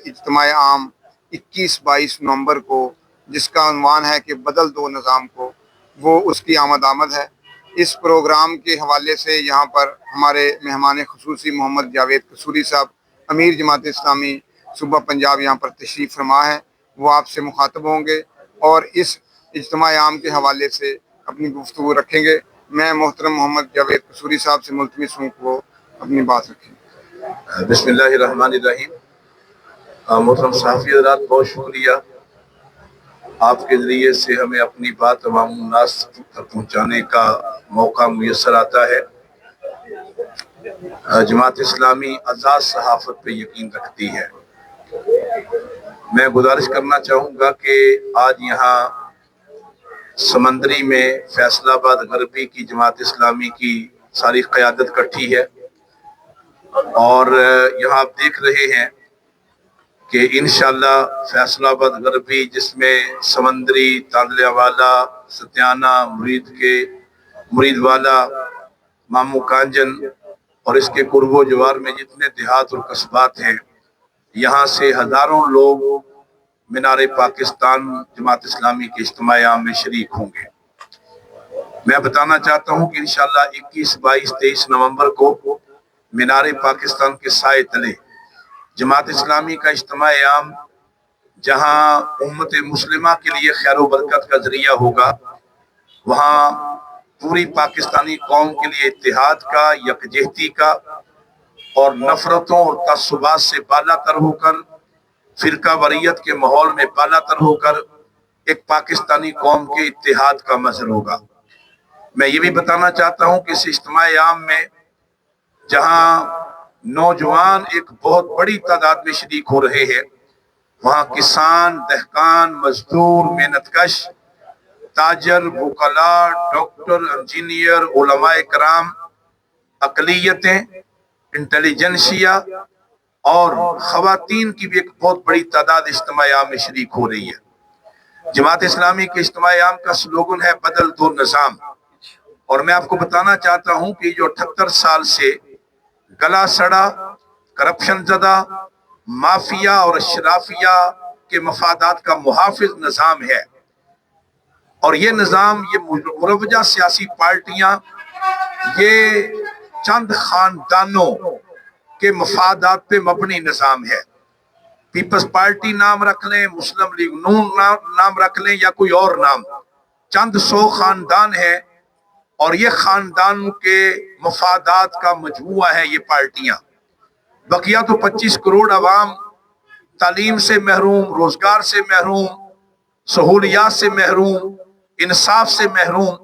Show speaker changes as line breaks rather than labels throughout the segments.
اجتماع عام 21-22 نومبر کو، جس کا عنوان ہے کہ بدل دو نظام کو، وہ اس کی آمد ہے۔ اس پروگرام کے حوالے سے یہاں پر ہمارے مہمان خصوصی محمد جاوید قصوری صاحب، امیر جماعت اسلامی صوبہ پنجاب، یہاں پر تشریف فرما ہے۔ وہ آپ سے مخاطب ہوں گے اور اس اجتماع عام کے حوالے سے اپنی گفتگو رکھیں گے۔ میں محترم محمد جاوید قصوری صاحب سے ملتمس ہوں کہ وہ اپنی بات رکھیں۔
بسم اللہ الرحمن الرحیم۔ محترم صحافی حضرات، بہت شکریہ، آپ کے ذریعے سے ہمیں اپنی بات عوام الناس تک پہنچانے کا موقع میسر آتا ہے۔ جماعت اسلامی آزاد صحافت پہ یقین رکھتی ہے۔ میں گزارش کرنا چاہوں گا کہ آج یہاں سمندری میں فیصل آباد غربی کی جماعت اسلامی کی ساری قیادت کٹھی ہے، اور یہاں آپ دیکھ رہے ہیں کہ انشاءاللہ فیصل آباد غربی، جس میں سمندری، تانلے والا، ستیانہ، مرید والا، مامو کانجن اور اس کے قرب و جوار میں جتنے دیہات اور قصبات ہیں، یہاں سے ہزاروں لوگ مینار پاکستان جماعت اسلامی کے اجتماع عام میں شریک ہوں گے۔ میں بتانا چاہتا ہوں کہ انشاءاللہ 21، 22، 23 نومبر کو مینار پاکستان کے سائے تلے جماعت اسلامی کا اجتماع عام، جہاں امت مسلمہ کے لیے خیر و برکت کا ذریعہ ہوگا، وہاں پوری پاکستانی قوم کے لیے اتحاد کا، یکجہتی کا اور نفرتوں اور تعصبات سے بالا تر ہو کر، فرقہ واریت کے ماحول میں بالا تر ہو کر ایک پاکستانی قوم کے اتحاد کا مظہر ہوگا۔ میں یہ بھی بتانا چاہتا ہوں کہ اس اجتماع عام میں جہاں نوجوان ایک بہت بڑی تعداد میں شریک ہو رہے ہیں، وہاں کسان، دہقان، مزدور، محنت کش، تاجر، وکلاء، ڈاکٹر، انجینئر، علماء کرام، اقلیتیں، انٹیلیجنسیا اور خواتین کی بھی ایک بہت بڑی تعداد اجتماع عام میں شریک ہو رہی ہے۔ جماعت اسلامی کے اجتماع عام کا سلوگن ہے بدل دو نظام، اور میں آپ کو بتانا چاہتا ہوں کہ جو 78 سال سے گلا سڑا، کرپشن زدہ، مافیا اور اشرافیہ کے مفادات کا محافظ نظام ہے، اور یہ نظام، یہ مروجہ سیاسی پارٹیاں، یہ چند خاندانوں کے مفادات پہ مبنی نظام ہے۔ پیپلز پارٹی نام رکھ لیں، مسلم لیگ نون نام رکھ لیں یا کوئی اور نام، چند سو خاندان ہے، اور یہ خاندان کے مفادات کا مجموعہ ہے یہ پارٹیاں۔ بقیہ تو 25 کروڑ عوام تعلیم سے محروم، روزگار سے محروم، سہولیات سے محروم، انصاف سے محروم۔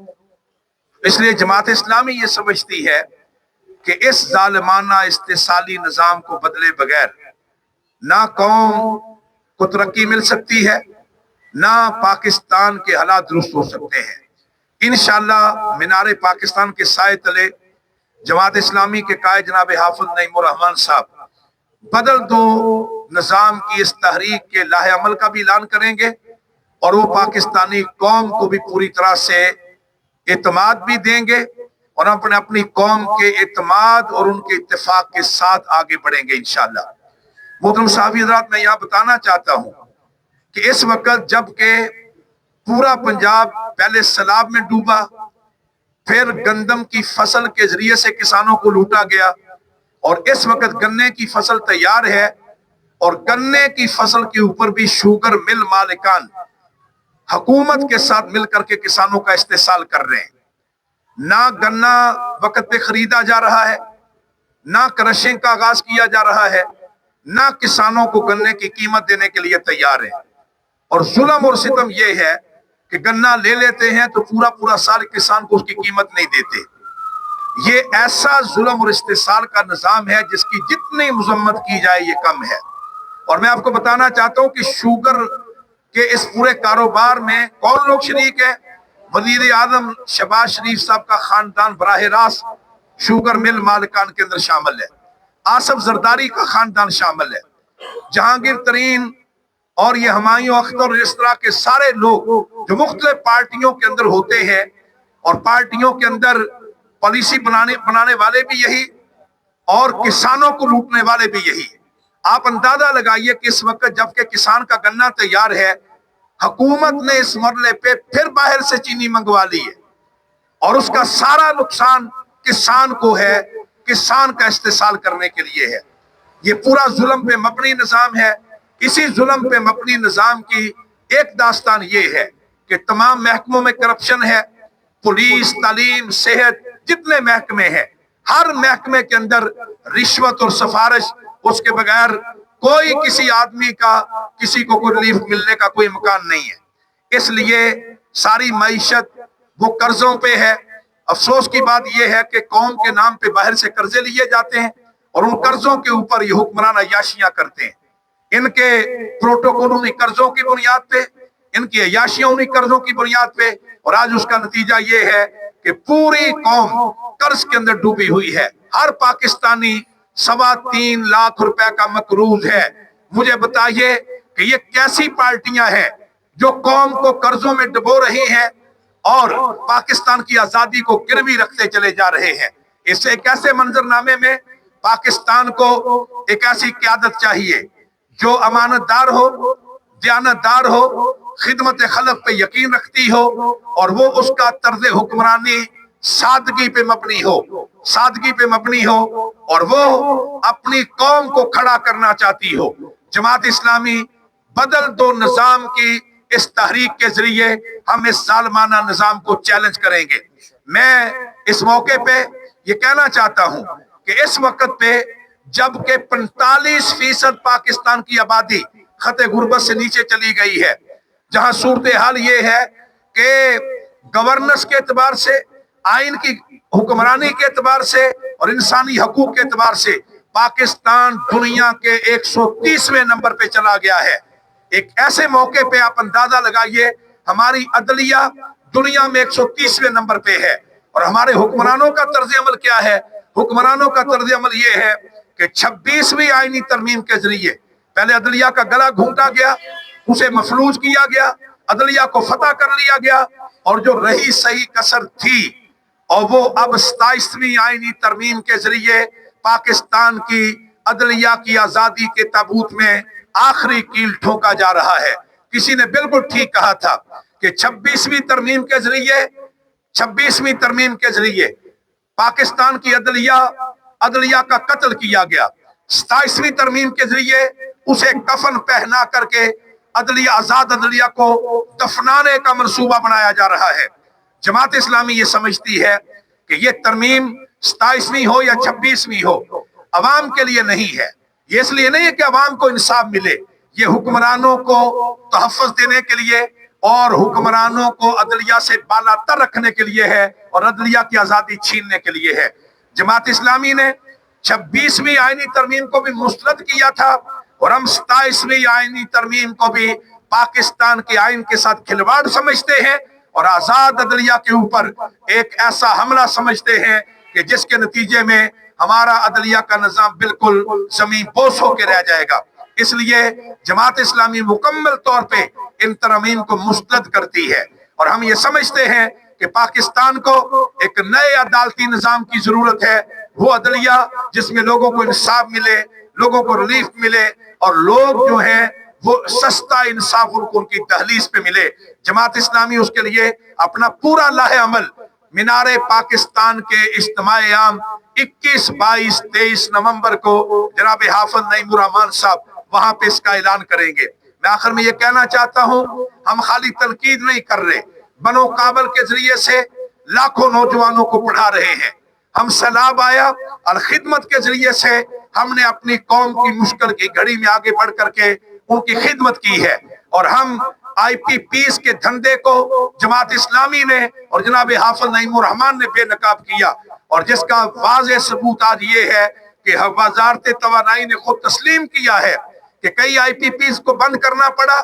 اس لیے جماعت اسلامی یہ سمجھتی ہے کہ اس ظالمانہ استحصالی نظام کو بدلے بغیر نہ قوم کو ترقی مل سکتی ہے، نہ پاکستان کے حالات درست ہو سکتے ہیں۔ انشاءاللہ مینار پاکستان کے سائے تلے جماعت اسلامی کے قائد جناب حافظ نعیم الرحمن صاحب بدل دو نظام کی اس تحریک کے لاہ عمل کا بھی اعلان کریں گے، اور وہ پاکستانی قوم کو بھی پوری طرح سے اعتماد بھی دیں گے، اور اپنی قوم کے اعتماد اور ان کے اتفاق کے ساتھ آگے بڑھیں گے انشاءاللہ۔ محترم صحافی حضرات، میں یہاں بتانا چاہتا ہوں کہ اس وقت جب کہ پورا پنجاب پہلے سیلاب میں ڈوبا، پھر گندم کی فصل کے ذریعے سے کسانوں کو لوٹا گیا، اور اس وقت گنے کی فصل تیار ہے، اور گنے کی فصل کے اوپر بھی شوگر مل مالکان حکومت کے ساتھ مل کر کے کسانوں کا استحصال کر رہے ہیں۔ نہ گنا وقت پہ خریدا جا رہا ہے، نہ کرشنگ کا آغاز کیا جا رہا ہے، نہ کسانوں کو گنے کی قیمت دینے کے لیے تیار ہے۔ اور ظلم اور ستم یہ ہے کہ گنا لے لیتے ہیں تو پورا سال کسان کو اس کی قیمت نہیں دیتے۔ یہ ایسا ظلم اور استحصال کا نظام ہے جس کی جتنی مذمت کی جائے یہ کم ہے۔ اور میں آپ کو بتانا چاہتا ہوں کہ شوگر کے اس پورے کاروبار میں کون لوگ شریک ہیں؟ وزیر اعظم شہباز شریف صاحب کا خاندان براہ راست شوگر مل مالکان کے اندر شامل ہے، آصف زرداری کا خاندان شامل ہے، جہانگیر ترین اور یہ ہمایوں اختر، اس طرح کے سارے لوگ جو مختلف پارٹیوں کے اندر ہوتے ہیں، اور پارٹیوں کے اندر پالیسی بنانے والے بھی یہی، اور کسانوں کو لوٹنے والے بھی یہی۔ آپ اندازہ لگائیے کہ اس وقت جبکہ کسان کا گنا تیار ہے، حکومت نے اس مرحلے پہ پھر باہر سے چینی منگوا لی ہے، اور اس کا سارا نقصان کسان کو ہے، کسان کا استحصال کرنے کے لیے ہے۔ یہ پورا ظلم پہ مبنی نظام ہے۔ اسی ظلم پہ مبنی نظام کی ایک داستان یہ ہے کہ تمام محکموں میں کرپشن ہے، پولیس، تعلیم، صحت، جتنے محکمے ہیں، ہر محکمے کے اندر رشوت اور سفارش، اس کے بغیر کوئی کسی آدمی کا کسی کو کوئی ریلیف ملنے کا کوئی امکان نہیں ہے۔ اس لیے ساری معیشت وہ قرضوں پہ ہے۔ افسوس کی بات یہ ہے کہ قوم کے نام پہ باہر سے قرضے لیے جاتے ہیں اور ان قرضوں کے اوپر یہ حکمران عیاشیاں کرتے ہیں۔ ان کے پروٹوکول انہی قرضوں کی بنیاد پہ، ان کی عیاشیاں انہی قرضوں کی بنیاد پہ، اور آج اس کا نتیجہ یہ ہے کہ پوری قوم قرض کے اندر ڈوبی ہوئی ہے۔ ہر پاکستانی 3.25 لاکھ روپے کا مقروض ہے۔ مجھے بتائیے کہ یہ کیسی پارٹیاں ہیں جو قوم کو قرضوں میں ڈبو رہی ہیں اور پاکستان کی آزادی کو گروی رکھتے چلے جا رہے ہیں۔ اس سے ایک ایسے منظرنامے میں پاکستان کو ایک ایسی قیادت چاہیے جو امانت دار ہو، دیانت دار ہو، خدمت خلق پہ یقین رکھتی ہو، اور وہ اس کا طرز حکمرانی سادگی پہ مبنی ہو، سادگی پہ مبنی ہو، اور وہ اپنی قوم کو کھڑا کرنا چاہتی ہو۔ جماعت اسلامی بدل دو نظام کی اس تحریک کے ذریعے ہم اس ظالمانہ نظام کو چیلنج کریں گے۔ میں اس موقع پہ یہ کہنا چاہتا ہوں کہ اس وقت پہ جبکہ 45% پاکستان کی آبادی خط غربت سے نیچے چلی گئی ہے، جہاں صورتحال یہ ہے کہ گورننس کے اعتبار سے، آئین کی حکمرانی کے اعتبار سے اور انسانی حقوق کے اعتبار سے پاکستان دنیا کے 130ویں نمبر پہ چلا گیا ہے۔ ایک ایسے موقع پہ آپ اندازہ لگائیے ہماری عدلیہ دنیا میں 130ویں نمبر پہ ہے، اور ہمارے حکمرانوں کا طرز عمل کیا ہے؟ حکمرانوں کا طرز عمل یہ ہے کہ 26ویں آئینی ترمیم کے ذریعے پہلے عدلیہ کا گلا گھونٹا گیا، اسے مفلوج کیا گیا، عدلیہ کو فتح کر لیا گیا، اور جو رہی صحیح کسر تھی، اور وہ اب 27ویں آئینی ترمیم کے ذریعے پاکستان کی عدلیہ کی آزادی کے تابوت میں آخری کیل ٹھونکا جا رہا ہے۔ کسی نے بالکل ٹھیک کہا تھا کہ 26ویں ترمیم کے ذریعے پاکستان کی عدلیہ کا قتل کیا گیا، 27ویں ترمیم کے ذریعے اسے کفن پہنا کر کے آزاد عدلیہ کو دفنانے کا منصوبہ بنایا جا رہا ہے۔ جماعت اسلامی یہ سمجھتی ہے کہ یہ ترمیم 27ویں ہو یا 26ویں ہو، عوام کے لیے نہیں ہے۔ یہ اس لیے نہیں ہے کہ عوام کو انصاف ملے، یہ حکمرانوں کو تحفظ دینے کے لیے اور حکمرانوں کو عدلیہ سے بالا تر رکھنے کے لیے ہے، اور عدلیہ کی آزادی چھیننے کے لیے ہے۔ جماعت اسلامی نے 26ویں آئینی ترمیم کو بھی مسترد کیا تھا، اور ہم 27ویں آئینی ترمیم کو بھی پاکستان کے آئین کے ساتھ کھلواڑ سمجھتے ہیں، اور آزاد عدلیہ کے اوپر ایک ایسا حملہ سمجھتے ہیں کہ جس کے نتیجے میں ہمارا عدلیہ کا نظام بالکل زمین بوس ہو کے رہ جائے گا۔ اس لیے جماعت اسلامی مکمل طور پہ ان ترمیم کو مسترد کرتی ہے، اور ہم یہ سمجھتے ہیں کہ پاکستان کو ایک نئے عدالتی نظام کی ضرورت ہے، وہ عدلیہ جس میں لوگوں کو انصاف ملے، لوگوں کو ریلیف ملے، اور لوگ جو ہیں وہ سستا انصاف ان کو ان کی دہلیز پہ ملے۔ جماعت اسلامی اس کے لیے اپنا پورا لاہ عمل مینار پاکستان کے اجتماع عام 21، 22، 23 نومبر کو جناب حافظ نعیم الرحمان صاحب وہاں پہ اس کا اعلان کریں گے۔ میں آخر میں یہ کہنا چاہتا ہوں، ہم خالی تنقید نہیں کر رہے، بنو کابل کے ذریعے سے لاکھوں نوجوانوں کو پڑھا رہے ہیں۔ ہم سیلاب آیا اور خدمت کے ذریعے سے ہم نے اپنی قوم کی مشکل کی گھڑی میں آگے بڑھ کر کے ان کی خدمت کی ہے، اور ہم آئی پی پیس کے دھندے کو جماعت اسلامی نے اور جناب حافظ نعیم الرحمان نے بے نقاب کیا، اور جس کا واضح ثبوت آج یہ ہے کہ وزارت توانائی نے خود تسلیم کیا ہے کہ کئی آئی پی پیز کو بند کرنا پڑا،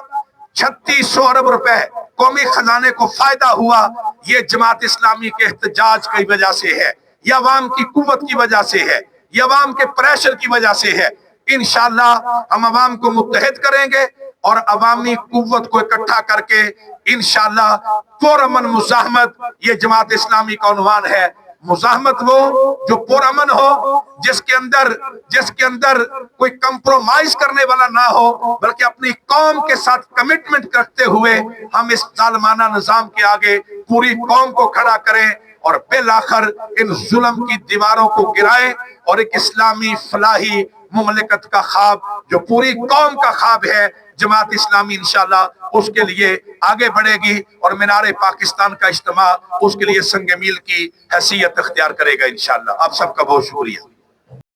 3600 ارب روپے قومی خزانے کو فائدہ ہوا۔ یہ جماعت اسلامی کے احتجاج کی وجہ سے ہے، یہ عوام کی قوت کی وجہ سے ہے، یہ عوام کے پریشر کی وجہ سے ہے۔ انشاءاللہ ہم عوام کو متحد کریں گے اور عوامی قوت کو اکٹھا کر کے انشاءاللہ پرامن مزاحمت، یہ جماعت اسلامی کا عنوان ہے۔ مزاحمت وہ جو پرامن ہو، جس کے اندر کوئی کمپرومائز کرنے والا نہ ہو، بلکہ اپنی قوم کے ساتھ کمٹمنٹ رکھتے ہوئے ہم اس ظالمانہ نظام کے آگے پوری قوم کو کھڑا کریں اور بالآخر ان ظلم کی دیواروں کو گرائیں اور ایک اسلامی فلاحی مملکت کا خواب جو پوری قوم کا خواب ہے، جماعت اسلامی انشاءاللہ اس کے لیے آگے بڑھے گی اور مینار پاکستان کا اجتماع اس کے لیے سنگ میل کی حیثیت اختیار کرے گا انشاءاللہ۔ آپ سب کا بہت شکریہ۔